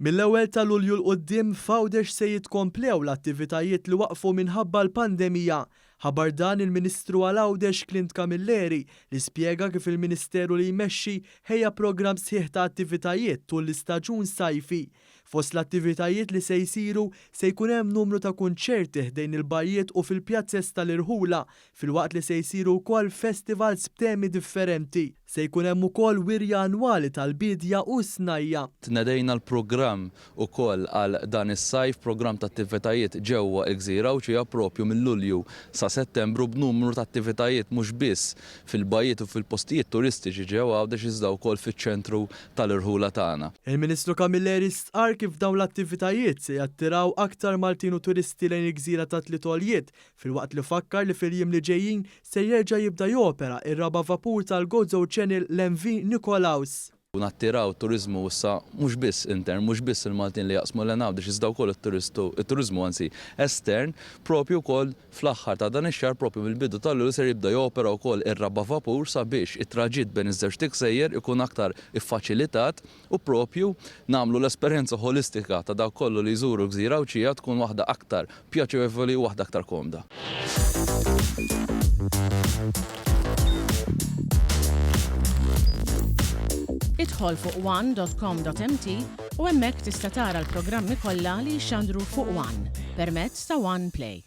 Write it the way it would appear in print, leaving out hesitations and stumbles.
Mill-ewwel ta' Lulju l-qudiem f'Għawdex se jitkomplew l-attivitajiet li waqfu minħabba l-pandemija. Ħabar dan il-Ministru għal Għawdex Clint Camilleri li spjega kif il-Ministeru li jmexxi ħejja programm sħiħ ta' attivitajiet tul l-istaġun sajfi. Fost l-attivitajiet li se jsiru se jkun hemm numru ta' kunċerti ħdejn il-bajjiet u fil-pjazzes tal-Irħula filwaqt li se jsiru wkoll festivals b'temi differenti. Se jkun hemm ukoll wirja annwali tal-bidja u snajja. Tnedejna l-programm ukoll għal dan is-sajf, programm ta' attivitajiet ġewwa l-Gżira Awċija proprju minn Lulju sa' Settembru b'numru ta' attivitajiet mhux biss fil-bajjiet u fil-postijiet turistiċi ġewwa Għawdex iżda wkoll fiċ-ċentru tal-Irħula tagħna. Il-Ministru Camilleri stqarr kif dawn l-attivitajiet se jattiraw aktar Maltin u turisti lejn il-Gżira ta' Tlitoljiet filwaqt li fakkar li fil-jiem li ġejjin se jerġa' jibda jopera ir-raba vapur tal-Gozo Channel l-MV Nikolaus. Nattiraw turizmu issa mhux biss intern, mhux biss il-Maltin li jaqsmu l-Għawdex iżda wkoll it-turizmu anzi estern, propju wkoll fl-aħħar ta' dan ix-xahar propju mill-bidu tal-Lulju ser jibda jopera wkoll ir-raba vapur sabiex it-traġitt bejn iż-żewġ tiksejjer ikun aktar iffaċilitat u propju nagħmlu l-esperjenza holistika ta' dawk kollu li jżuru Gżira Awċija tkun waħda aktar pjaċevoli u waħda aktar komda. Idħol fuq one.com.mt u hemmhekk tista' tara l-programmi kollha li jxandru fuq One permezz ta' One Play.